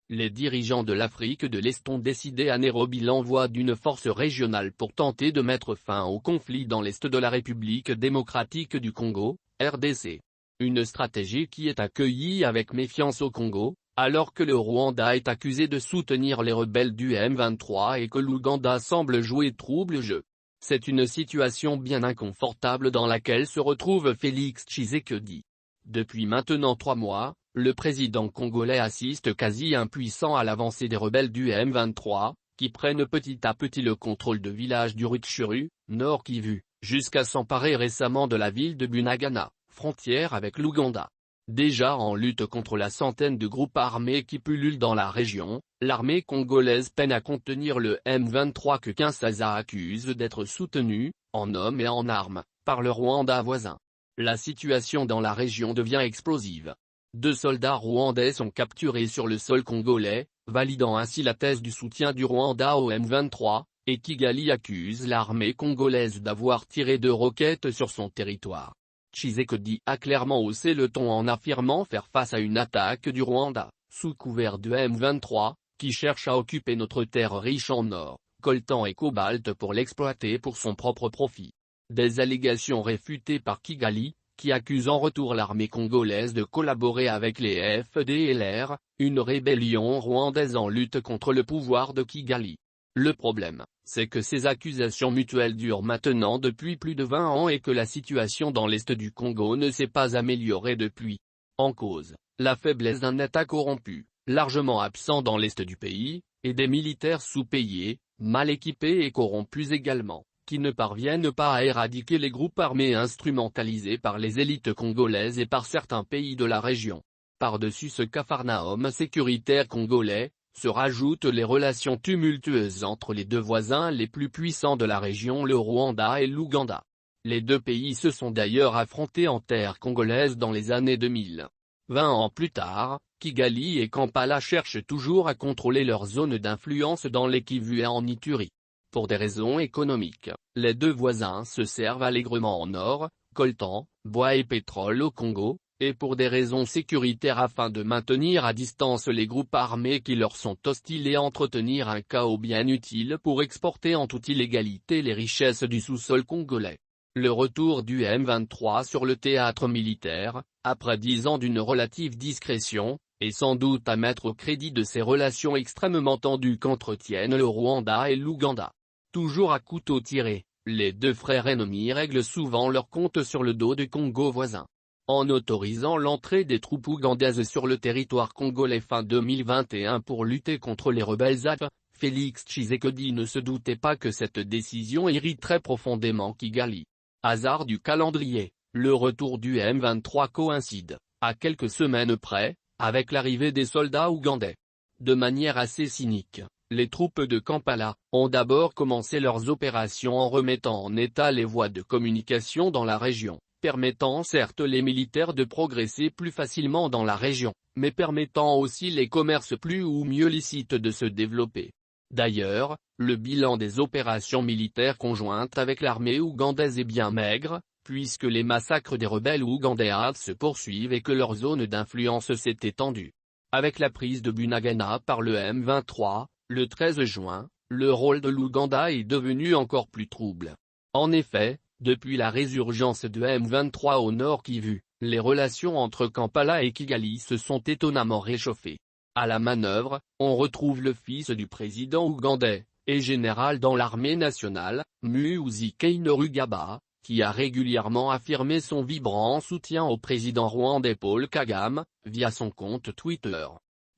Les dirigeants de l'Afrique de l'Est ont décidé à Nairobi l'envoi d'une force régionale pour tenter de mettre fin au conflit dans l'Est de la République démocratique du Congo, RDC. Une stratégie qui est accueillie avec méfiance au Congo, alors que le Rwanda est accusé de soutenir les rebelles du M23 et que l'Ouganda semble jouer trouble jeu. C'est une situation bien inconfortable dans laquelle se retrouve Félix Tshisekedi. Depuis maintenant 3 mois, le président congolais assiste quasi impuissant à l'avancée des rebelles du M23, qui prennent petit à petit le contrôle de villages du Rutshuru, Nord Kivu, jusqu'à s'emparer récemment de la ville de Bunagana, frontière avec l'Ouganda. Déjà en lutte contre la centaine de groupes armés qui pullulent dans la région, l'armée congolaise peine à contenir le M23 que Kinshasa accuse d'être soutenu, en hommes et en armes, par le Rwanda voisin. La situation dans la région devient explosive. 2 soldats rwandais sont capturés sur le sol congolais, validant ainsi la thèse du soutien du Rwanda au M23, et Kigali accuse l'armée congolaise d'avoir tiré 2 roquettes sur son territoire. Tshisekedi a clairement haussé le ton en affirmant faire face à une attaque du Rwanda, sous couvert de M23, qui cherche à occuper notre terre riche en or, coltan et cobalt pour l'exploiter pour son propre profit. Des allégations réfutées par Kigali, qui accuse en retour l'armée congolaise de collaborer avec les FDLR, une rébellion rwandaise en lutte contre le pouvoir de Kigali. Le problème, c'est que ces accusations mutuelles durent maintenant depuis plus de 20 ans et que la situation dans l'est du Congo ne s'est pas améliorée depuis. En cause, la faiblesse d'un État corrompu, largement absent dans l'est du pays, et des militaires sous-payés, mal équipés et corrompus également, qui ne parviennent pas à éradiquer les groupes armés instrumentalisés par les élites congolaises et par certains pays de la région. Par-dessus ce capharnaüm sécuritaire congolais, se rajoutent les relations tumultueuses entre les 2 voisins les plus puissants de la région, le Rwanda et l'Ouganda. Les 2 pays se sont d'ailleurs affrontés en terre congolaise dans les années 2000. 20 ans plus tard, Kigali et Kampala cherchent toujours à contrôler leur zone d'influence dans les Kivu et en Ituri. Pour des raisons économiques, les 2 voisins se servent allègrement en or, coltan, bois et pétrole au Congo, et pour des raisons sécuritaires afin de maintenir à distance les groupes armés qui leur sont hostiles et entretenir un chaos bien utile pour exporter en toute illégalité les richesses du sous-sol congolais. Le retour du M23 sur le théâtre militaire, après 10 ans d'une relative discrétion, est sans doute à mettre au crédit de ces relations extrêmement tendues qu'entretiennent le Rwanda et l'Ouganda. Toujours à couteau tiré, les 2 frères ennemis règlent souvent leur compte sur le dos du Congo voisin. En autorisant l'entrée des troupes ougandaises sur le territoire congolais fin 2021 pour lutter contre les rebelles AF, Félix Tshisekedi ne se doutait pas que cette décision irriterait profondément Kigali. Hasard du calendrier, le retour du M23 coïncide, à quelques semaines près, avec l'arrivée des soldats ougandais. De manière assez cynique, les troupes de Kampala ont d'abord commencé leurs opérations en remettant en état les voies de communication dans la région, permettant certes les militaires de progresser plus facilement dans la région, mais permettant aussi les commerces plus ou mieux licites de se développer. D'ailleurs, le bilan des opérations militaires conjointes avec l'armée ougandaise est bien maigre, puisque les massacres des rebelles ougandais se poursuivent et que leur zone d'influence s'est étendue. Avec la prise de Bunagana par le M23, le 13 juin, le rôle de l'Ouganda est devenu encore plus trouble. En effet, depuis la résurgence de M23 au Nord Kivu, les relations entre Kampala et Kigali se sont étonnamment réchauffées. À la manœuvre, on retrouve le fils du président ougandais, et général dans l'armée nationale, Muhoozi Kainerugaba, qui a régulièrement affirmé son vibrant soutien au président rwandais Paul Kagame, via son compte Twitter.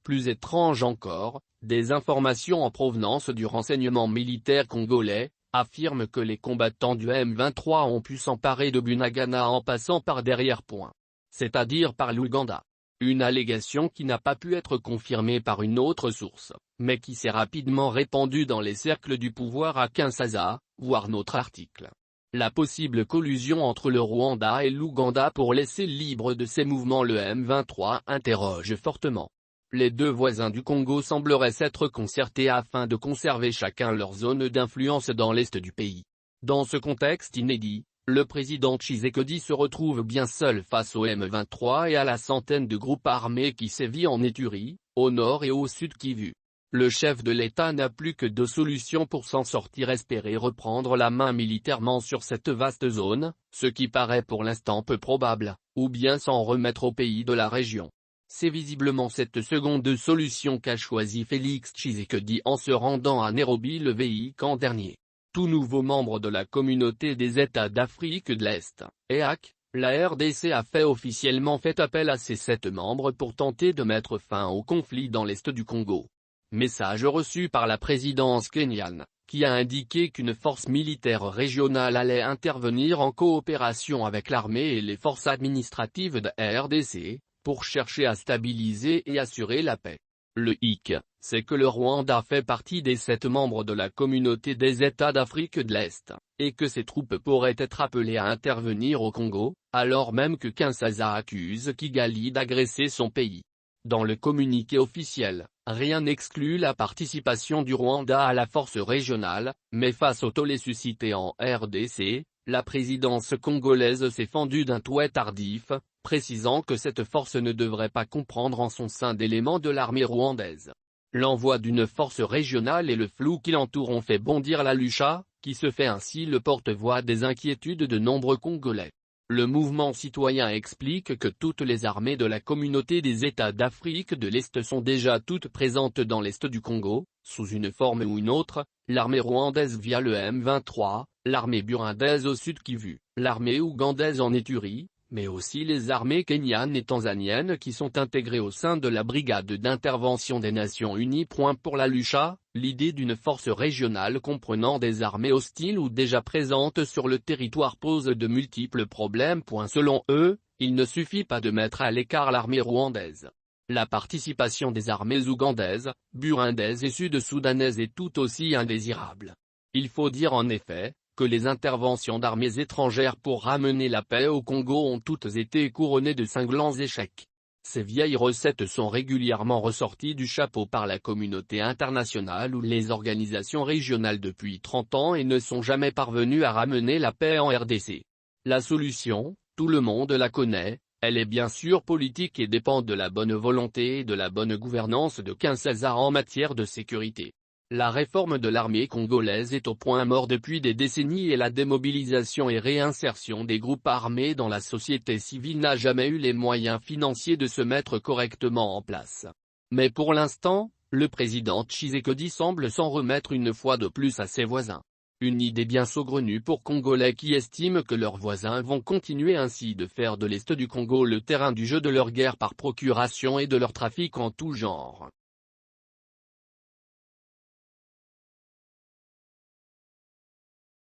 Plus étrange encore, des informations en provenance du renseignement militaire congolais, affirment que les combattants du M23 ont pu s'emparer de Bunagana en passant par derrière point. C'est-à-dire par l'Ouganda. Une allégation qui n'a pas pu être confirmée par une autre source, mais qui s'est rapidement répandue dans les cercles du pouvoir à Kinshasa, voir notre article. La possible collusion entre le Rwanda et l'Ouganda pour laisser libre de ces mouvements le M23 interroge fortement. Les 2 voisins du Congo sembleraient s'être concertés afin de conserver chacun leur zone d'influence dans l'est du pays. Dans ce contexte inédit, Le président Tshisekedi se retrouve bien seul face au M23 et à la centaine de groupes armés qui sévit en Ituri, au nord et au sud Kivu. Le chef de l'État n'a plus que deux solutions pour s'en sortir: espérer reprendre la main militairement sur cette vaste zone, ce qui paraît pour l'instant peu probable, ou bien s'en remettre aux pays de la région. C'est visiblement cette seconde solution qu'a choisi Félix Tshisekedi en se rendant à Nairobi le week-end dernier. Tout nouveau membre de la communauté des États d'Afrique de l'Est, EAC, la RDC a officiellement fait appel à ses 7 membres pour tenter de mettre fin au conflit dans l'Est du Congo. Message reçu par la présidence kenyane, qui a indiqué qu'une force militaire régionale allait intervenir en coopération avec l'armée et les forces administratives de RDC, pour chercher à stabiliser et assurer la paix. Le hic, c'est que le Rwanda fait partie des 7 membres de la communauté des États d'Afrique de l'Est, et que ses troupes pourraient être appelées à intervenir au Congo, alors même que Kinshasa accuse Kigali d'agresser son pays. Dans le communiqué officiel, rien n'exclut la participation du Rwanda à la force régionale, mais face au tollé suscité en RDC, la présidence congolaise s'est fendue d'un touet tardif, précisant que cette force ne devrait pas comprendre en son sein d'éléments de l'armée rwandaise. L'envoi d'une force régionale et le flou qui l'entoure ont fait bondir la Lucha, qui se fait ainsi le porte-voix des inquiétudes de nombreux Congolais. Le mouvement citoyen explique que toutes les armées de la communauté des États d'Afrique de l'Est sont déjà toutes présentes dans l'Est du Congo, sous une forme ou une autre, l'armée rwandaise via le M23, l'armée burundaise au sud Kivu, l'armée ougandaise en Ituri, mais aussi les armées kenyanes et tanzaniennes qui sont intégrées au sein de la brigade d'intervention des Nations Unies. Pour la Lucha, l'idée d'une force régionale comprenant des armées hostiles ou déjà présentes sur le territoire pose de multiples problèmes. Selon eux, il ne suffit pas de mettre à l'écart l'armée rwandaise. La participation des armées ougandaises, burundaises et sud-soudanaises est tout aussi indésirable. Il faut dire en effet que les interventions d'armées étrangères pour ramener la paix au Congo ont toutes été couronnées de cinglants échecs. Ces vieilles recettes sont régulièrement ressorties du chapeau par la communauté internationale ou les organisations régionales depuis 30 ans et ne sont jamais parvenues à ramener la paix en RDC. La solution, tout le monde la connaît, elle est bien sûr politique et dépend de la bonne volonté et de la bonne gouvernance de Kinshasa en matière de sécurité. La réforme de l'armée congolaise est au point mort depuis des décennies et la démobilisation et réinsertion des groupes armés dans la société civile n'a jamais eu les moyens financiers de se mettre correctement en place. Mais pour l'instant, le président Tshisekedi semble s'en remettre une fois de plus à ses voisins. Une idée bien saugrenue pour Congolais qui estiment que leurs voisins vont continuer ainsi de faire de l'Est du Congo le terrain du jeu de leur guerre par procuration et de leur trafic en tout genre.